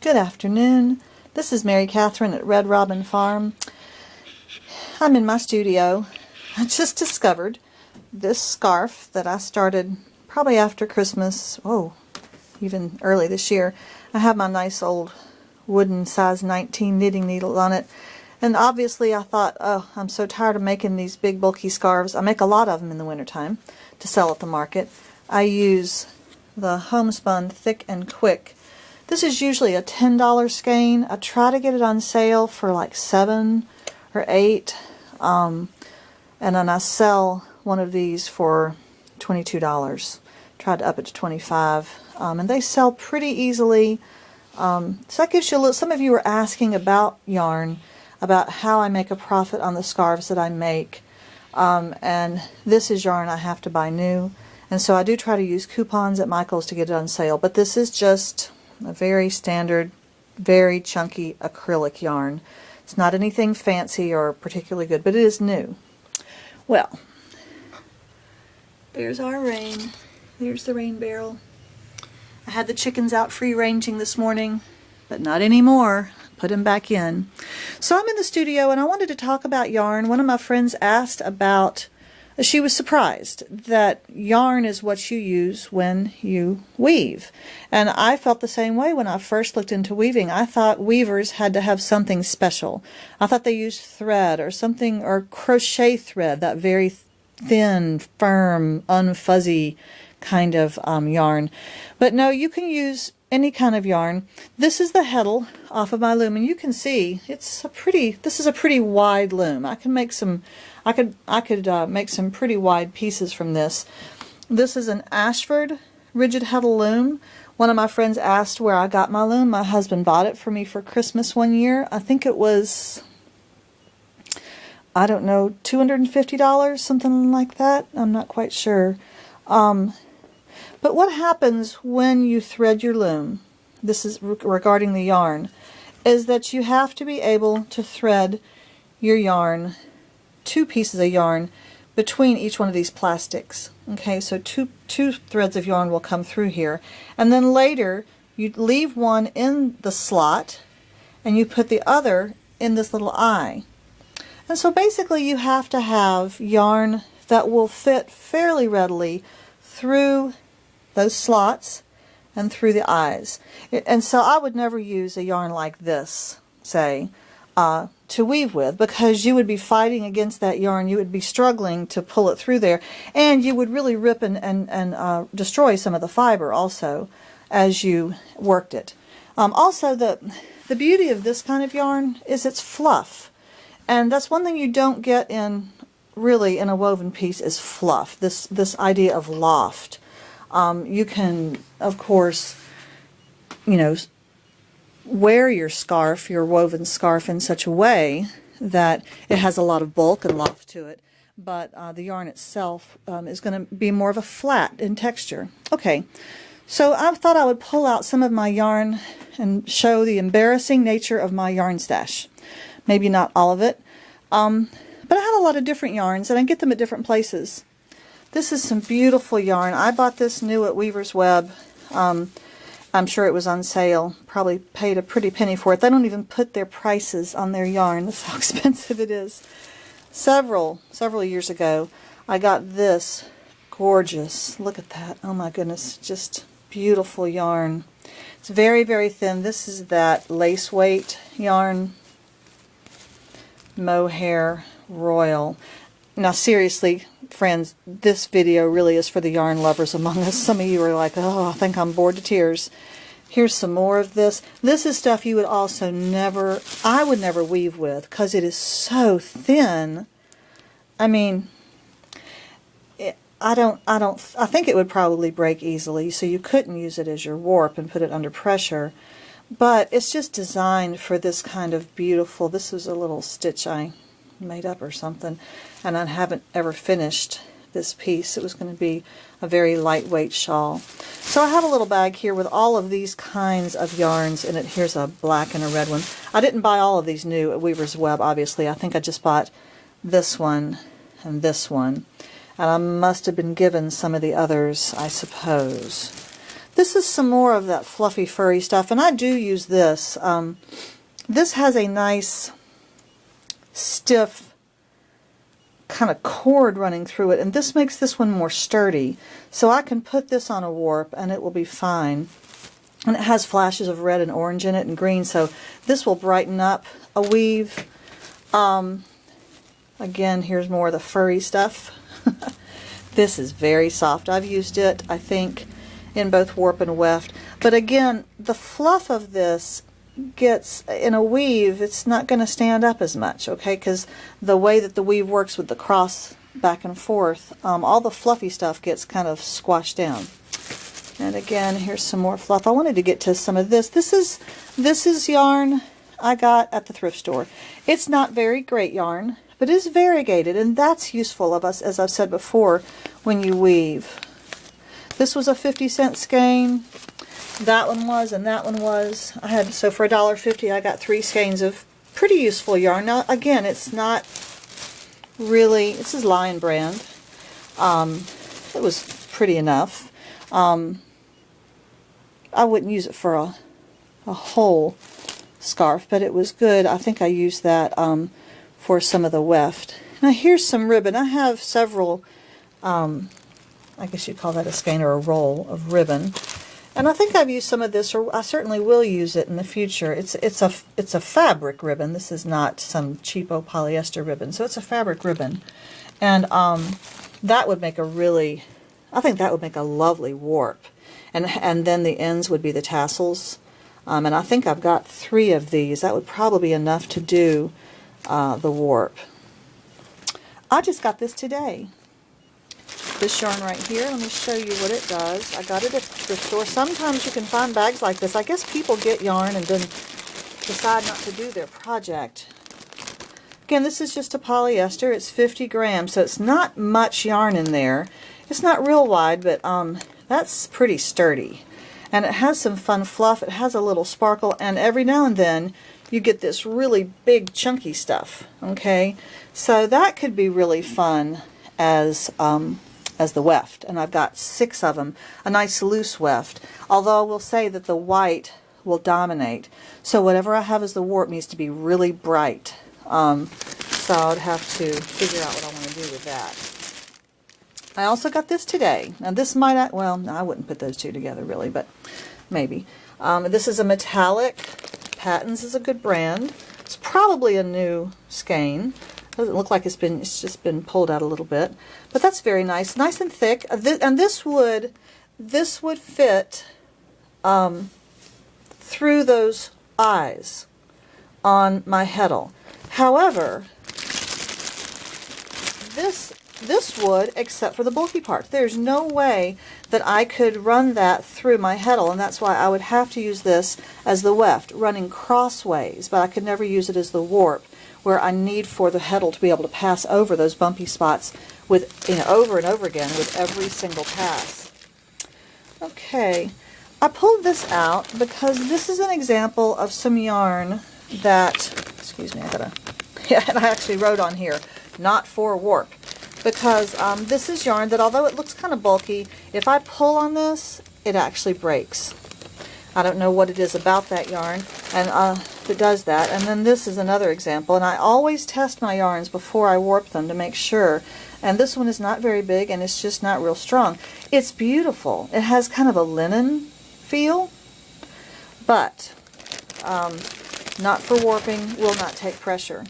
Good afternoon. This is Mary Catherine at Red Robin Farm. I'm in my studio. I just discovered this scarf that I started probably after Christmas, even early this year. I have my nice old wooden size 19 knitting needle on it. And obviously I thought, I'm so tired of making these big bulky scarves. I make a lot of them in the wintertime to sell at the market. I use the homespun Thick and Quick. This is usually a $10 skein. I try to get it on sale for like $7 or $8. And then I sell one of these for $22. Tried to up it to $25. And they sell pretty easily. So that gives you a little, some of you were asking about yarn, about how I make a profit on the scarves that I make. And this is yarn I have to buy new. And so I do try to use coupons at Michael's to get it on sale. But this is just a very standard, very chunky acrylic yarn. It's not anything fancy or particularly good, but it is new. Well, there's our rain. There's the rain barrel. I had the chickens out free ranging this morning, but not anymore. Put them back in. So I'm in the studio and I wanted to talk about yarn. One of my friends asked about, she was surprised that yarn is what you use when you weave. And I felt the same way when I first looked into weaving. I thought weavers had to have something special. I thought they used thread or something, or crochet thread, that very thin, firm, unfuzzy kind of yarn. But no, you can use any kind of yarn. This is the heddle off of my loom, and you can see this is a pretty wide loom. I can make some, I could make some pretty wide pieces from this. This is an Ashford rigid heddle loom. One of my friends asked where I got my loom. My husband bought it for me for Christmas one year. I think it was, I don't know, $250, something like that. I'm not quite sure. But what happens when you thread your loom, this is regarding the yarn, is that you have to be able to thread your yarn, two pieces of yarn, between each one of these plastics. Okay, so two threads of yarn will come through here. And then later, you leave one in the slot, and you put the other in this little eye. And so basically you have to have yarn that will fit fairly readily through those slots and through the eyes. And so I would never use a yarn like this, say, to weave with, because you would be fighting against that yarn. You would be struggling to pull it through there, and you would really rip and destroy some of the fiber also as you worked it. Also, the beauty of this kind of yarn is its fluff, and that's one thing you don't get in really in a woven piece, is fluff. This idea of loft. You can, of course, wear your scarf, your woven scarf, in such a way that it has a lot of bulk and loft to it, but the yarn itself is going to be more of a flat in texture. Okay, so I thought I would pull out some of my yarn and show the embarrassing nature of my yarn stash. Maybe not all of it, but I have a lot of different yarns, and I get them at different places. This is some beautiful yarn. I bought this new at Weaver's Web. I'm sure it was on sale. Probably paid a pretty penny for it. They don't even put their prices on their yarn. That's how expensive it is. Several years ago, I got this gorgeous. Look at that. Oh my goodness. Just beautiful yarn. It's very, very thin. This is that lace weight yarn. Mohair Royal. Now seriously, friends, this video really is for the yarn lovers among us. Some of you are like, oh, I think I'm bored to tears. Here's some more of this. This is stuff you would also never, I would never weave with, because it is so thin. I mean, I think it would probably break easily, so you couldn't use it as your warp and put it under pressure. But it's just designed for this kind of beautiful, this was a little stitch I made up or something, and I haven't ever finished this piece. It was going to be a very lightweight shawl. So I have a little bag here with all of these kinds of yarns in it. Here's a black and a red one. I didn't buy all of these new at Weaver's Web, obviously. I think I just bought this one and this one, and I must have been given some of the others, I suppose. This is some more of that fluffy furry stuff, and I do use this. This has a nice stiff kind of cord running through it, and this makes this one more sturdy. So I can put this on a warp and it will be fine. And it has flashes of red and orange in it and green, so this will brighten up a weave. Again, here's more of the furry stuff. This is very soft. I've used it, I think, in both warp and weft. But again, the fluff of this gets, in a weave, it's not going to stand up as much, okay? Because the way that the weave works with the cross back and forth, all the fluffy stuff gets kind of squashed down. And again, here's some more fluff. I wanted to get to some of this. This is yarn I got at the thrift store. It's not very great yarn, but it is variegated, and that's useful of us, as I've said before, when you weave. This was a 50-cent skein. That one was, and that one was. So for $1.50, I got 3 skeins of pretty useful yarn. Now, again, it's not really, this is Lion brand. It was pretty enough. I wouldn't use it for a whole scarf, but it was good. I think I used that for some of the weft. Now here's some ribbon. I have several, I guess you'd call that a skein or a roll of ribbon. And I think I've used some of this, or I certainly will use it in the future. It's a fabric ribbon. This is not some cheapo polyester ribbon. So it's a fabric ribbon. And that would make a really, I think that would make a lovely warp. And then the ends would be the tassels. And I think I've got 3 of these. That would probably be enough to do the warp. I just got this today. This yarn right here, let me show you what it does. I got it at the store. Sometimes you can find bags like this. I guess people get yarn and then decide not to do their project. Again, this is just a polyester. It's 50 grams, so it's not much yarn in there. It's not real wide, but that's pretty sturdy. And it has some fun fluff. It has a little sparkle, and every now and then you get this really big chunky stuff. Okay, so that could be really fun as the weft, and I've got 6 of them. A nice loose weft. Although I will say that the white will dominate. So whatever I have as the warp needs to be really bright. So I'd have to figure out what I want to do with that. I also got this today. Now this might, well, no, I wouldn't put those two together really, but maybe. This is a metallic. Patton's is a good brand. It's probably a new skein. Doesn't look like it's just been pulled out a little bit, but that's very nice, nice and thick. And this would fit through those eyes on my heddle. However, this would, except for the bulky part. There's no way that I could run that through my heddle, and that's why I would have to use this as the weft, running crossways, but I could never use it as the warp, where I need for the heddle to be able to pass over those bumpy spots with, over and over again with every single pass. Okay, I pulled this out because this is an example of some yarn that, excuse me, yeah, and I actually wrote on here, not for warp. Because this is yarn that, although it looks kind of bulky, if I pull on this, it actually breaks. I don't know what it is about that yarn, and it does that. And then this is another example, and I always test my yarns before I warp them to make sure. And this one is not very big, and it's just not real strong. It's beautiful. It has kind of a linen feel, but not for warping, will not take pressure.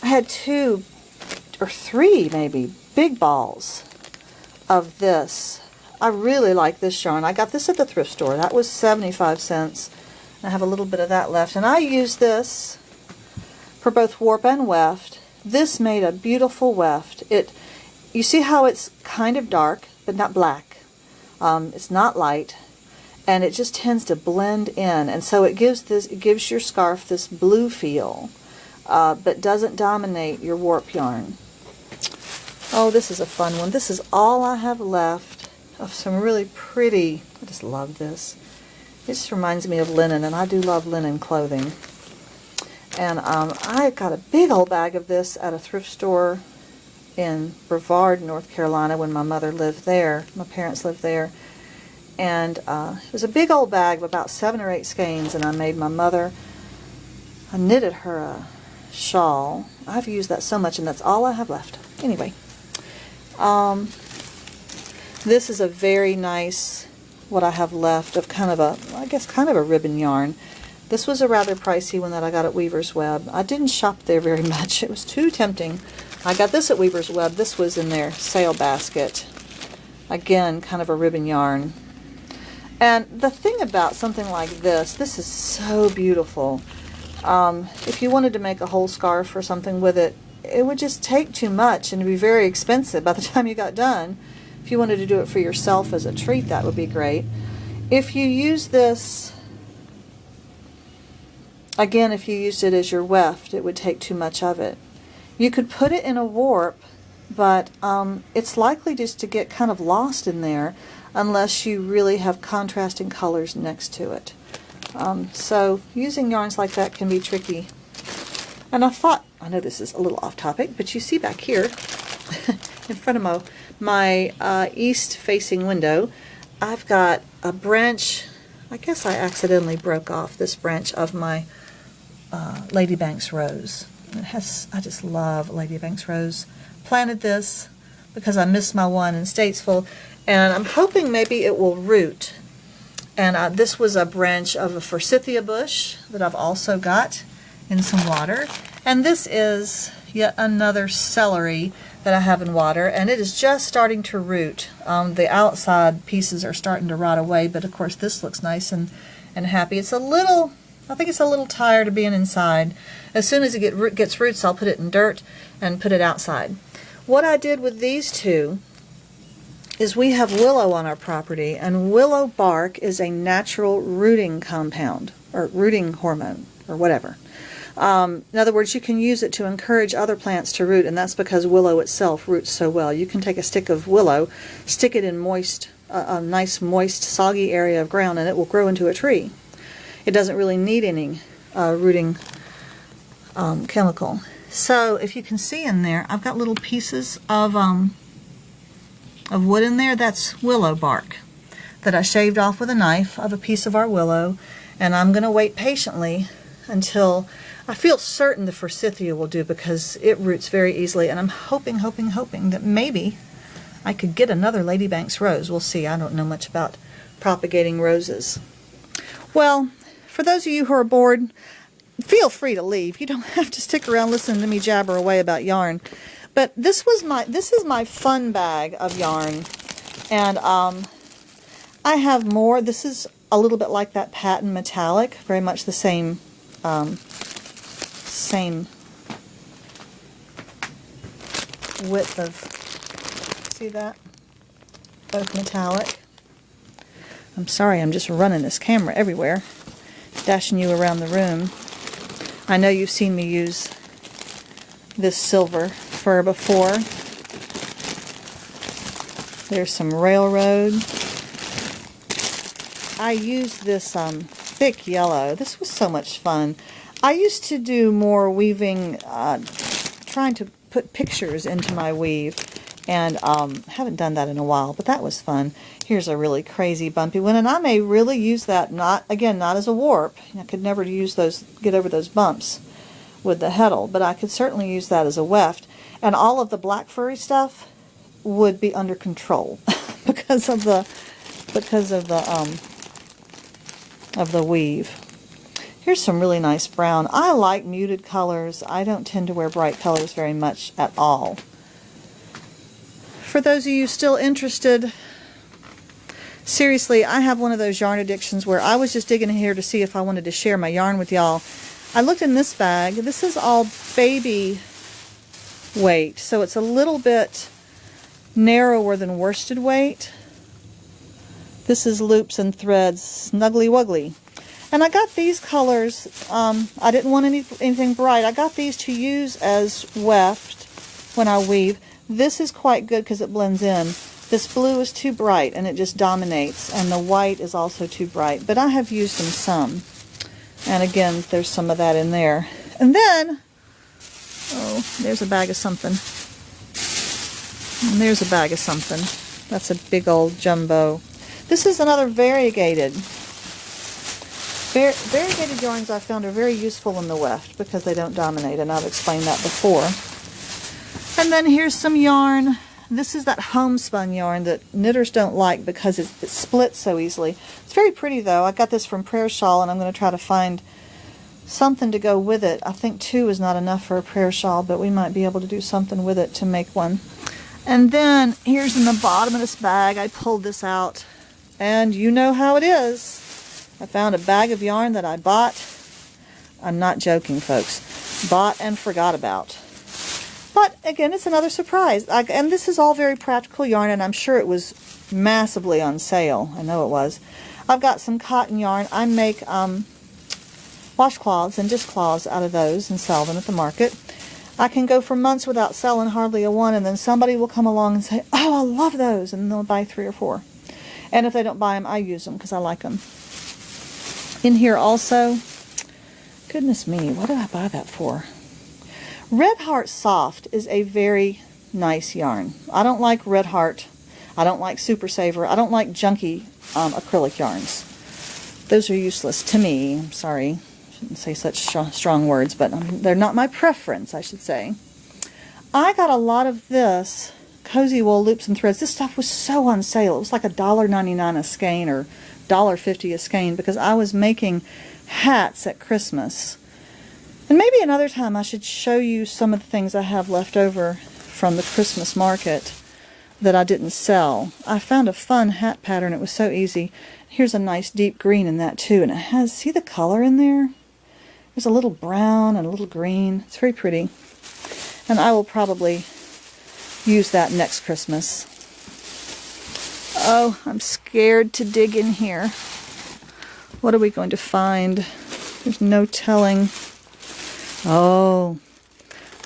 I had 2 or 3 maybe big balls of this. I really like this yarn. I got this at the thrift store. That was 75 cents. I have a little bit of that left, and I use this for both warp and weft. This made a beautiful weft. You see how it's kind of dark but not black. It's not light, and it just tends to blend in, and so it gives your scarf this blue feel, but doesn't dominate your warp yarn. Oh, this is a fun one. This is all I have left of some really pretty, I just love this. It just reminds me of linen, and I do love linen clothing. And I got a big old bag of this at a thrift store in Brevard, North Carolina, when my mother lived there. My parents lived there. And it was a big old bag of about 7 or 8 skeins, and I made my mother, I knitted her a shawl. I've used that so much, and that's all I have left. Anyway, this is a very nice, what I have left of kind of a, I guess kind of a ribbon yarn. This was a rather pricey one that I got at Weaver's Web. I didn't shop there very much. It was too tempting. I got this at Weaver's Web. This was in their sale basket. Again, kind of a ribbon yarn. And the thing about something like this is so beautiful. If you wanted to make a whole scarf or something with it, it would just take too much and it'd be very expensive by the time you got done. If you wanted to do it for yourself as a treat, that would be great. If you use this, again, if you used it as your weft, it would take too much of it. You could put it in a warp, but it's likely just to get kind of lost in there unless you really have contrasting colors next to it. So using yarns like that can be tricky. And I thought, I know this is a little off topic, but you see back here in front of my east-facing window, I've got a branch. I guess I accidentally broke off this branch of my Lady Banks rose. It has, I just love Lady Banks rose. Planted this because I missed my one in Statesville, and I'm hoping maybe it will root. And this was a branch of a forsythia bush that I've also got in some water. And this is yet another celery that I have in water, and it is just starting to root. The outside pieces are starting to rot away, but of course this looks nice and happy. It's a little, I think it's a little tired of being inside. As soon as it gets roots, I'll put it in dirt and put it outside. What I did with these two is we have willow on our property, and willow bark is a natural rooting compound, or rooting hormone, or whatever. In other words, you can use it to encourage other plants to root, and that's because willow itself roots so well. You can take a stick of willow, stick it in moist, a nice moist, soggy area of ground, and it will grow into a tree. It doesn't really need any rooting chemical. So if you can see in there, I've got little pieces of wood in there. That's willow bark that I shaved off with a knife of a piece of our willow, and I'm going to wait patiently until I feel certain the forsythia will do, because it roots very easily, and I'm hoping that maybe I could get another Lady Banks rose. We'll see. I don't know much about propagating roses. Well, for those of you who are bored, feel free to leave. You don't have to stick around listening to me jabber away about yarn. But this is my fun bag of yarn, and I have more. This is a little bit like that patent metallic, very much the same width of, see that? Both metallic. I'm sorry, I'm just running this camera everywhere, dashing you around the room. I know you've seen me use this silver fur before. There's some railroad. I used this thick yellow. This was so much fun. I used to do more weaving, trying to put pictures into my weave, and haven't done that in a while, but that was fun. Here's a really crazy bumpy one, and I may really use that, not as a warp. I could never get over those bumps with the heddle, but I could certainly use that as a weft. And all of the black furry stuff would be under control because of the weave. Here's some really nice brown. I like muted colors. I don't tend to wear bright colors very much at all. For those of you still interested, seriously, I have one of those yarn addictions where I was just digging in here to see if I wanted to share my yarn with y'all. I looked in this bag. This is all baby weight, so it's a little bit narrower than worsted weight. This is loops and threads, snuggly wuggly. And I got these colors, I didn't want anything bright. I got these to use as weft when I weave. This is quite good because it blends in. This blue is too bright and it just dominates, and the white is also too bright, but I have used them some. And again, there's some of that in there. And then, oh, there's a bag of something. And there's a bag of something. That's a big old jumbo. This is another variegated. Variegated yarns I found are very useful in the weft because they don't dominate, and I've explained that before. And then here's some yarn. This is that homespun yarn that knitters don't like because it splits so easily. It's very pretty though. I got this from Prayer Shawl, and I'm going to try to find something to go with it. I think 2 is not enough for a prayer shawl, but we might be able to do something with it to make one. And then here's in the bottom of this bag, I pulled this out, and you know how it is. I found a bag of yarn that I bought. I'm not joking, folks. Bought and forgot about. But again, it's another surprise. And this is all very practical yarn, and I'm sure it was massively on sale. I know it was. I've got some cotton yarn. I make washcloths and dishcloths out of those and sell them at the market. I can go for months without selling hardly a one, and then somebody will come along and say, "Oh, I love those," and they'll buy 3 or 4. And if they don't buy them, I use them because I like them. In here also, goodness me, what did I buy that for? Red Heart Soft is a very nice yarn. I don't like Red Heart. I don't like Super Saver. I don't like junky acrylic yarns. Those are useless to me. I'm sorry. I shouldn't say such strong words, but they're not my preference, I should say. I got a lot of this Cozy Wool Loops and Threads. This stuff was so on sale. It was like $1.99 a skein or $1.50 a skein because I was making hats at Christmas. And maybe another time I should show you some of the things I have left over from the Christmas market that I didn't sell. I found a fun hat pattern. It was so easy. Here's a nice deep green in that too, and it has, see the color in there? There's a little brown and a little green. It's very pretty. And I will probably use that next Christmas. Oh, I'm scared to dig in here. What are we going to find? There's no telling. Oh,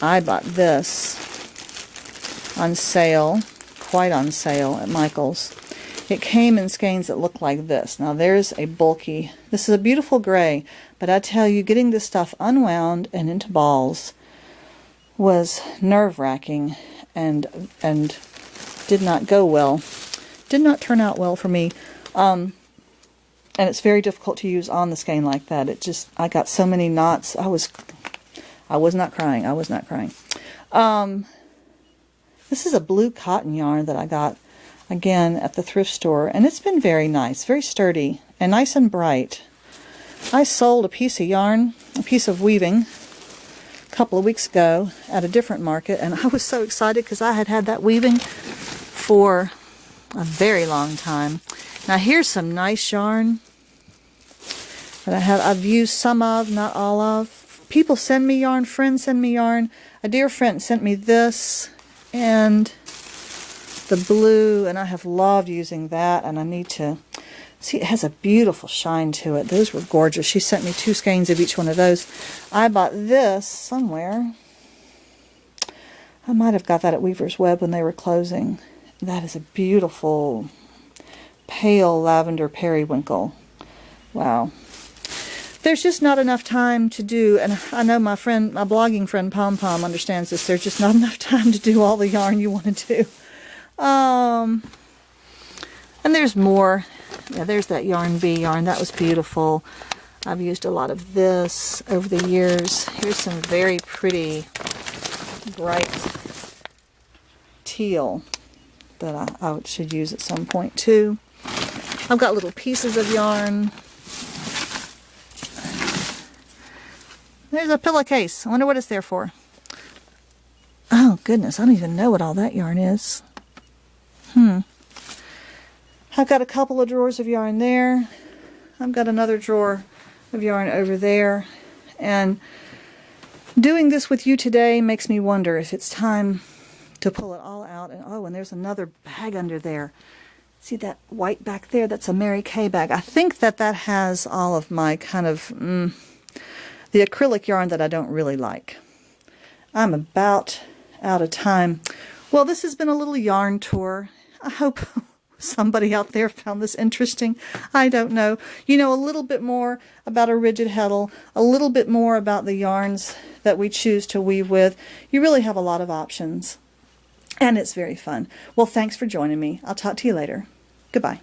I bought this on sale, quite on sale at Michael's. It came in skeins that look like this. Now there's a bulky, this is a beautiful gray, but I tell you, getting this stuff unwound and into balls was nerve-wracking and did not go well. Did not turn out well for me. And it's very difficult to use on the skein like that. It just, I got so many knots. I was not crying. I was not crying. This is a blue cotton yarn that I got again at the thrift store, and it's been very nice, very sturdy, and nice and bright. I sold a piece of yarn, a piece of weaving, a couple of weeks ago at a different market, and I was so excited because I had had that weaving for a very long time. Now here's some nice yarn that I've used some of, not all of. People send me yarn, friends send me yarn. A dear friend sent me this and the blue, and I have loved using that, and I need to see, it has a beautiful shine to it. Those were gorgeous. She sent me 2 skeins of each one of those. I bought this somewhere. I might have got that at Weaver's Web when they were closing. That is a beautiful pale lavender periwinkle. Wow. There's just not enough time to do, and I know my blogging friend Pom Pom understands this, there's just not enough time to do all the yarn you want to do. And there's more. Yeah, there's that Yarn Bee yarn. That was beautiful. I've used a lot of this over the years. Here's some very pretty bright teal that I should use at some point too. I've got little pieces of yarn. There's a pillowcase. I wonder what it's there for. Oh goodness, I don't even know what all that yarn is. I've got a couple of drawers of yarn there. I've got another drawer of yarn over there. And doing this with you today makes me wonder if it's time to pull it all out. And oh, and there's another bag under there. See that white back there? That's a Mary Kay bag. I think that has all of my kind of the acrylic yarn that I don't really like. I'm about out of time. Well, this has been a little yarn tour. I hope somebody out there found this interesting. I don't know. You know a little bit more about a rigid heddle, a little bit more about the yarns that we choose to weave with. You really have a lot of options, and it's very fun. Well, thanks for joining me. I'll talk to you later. Goodbye.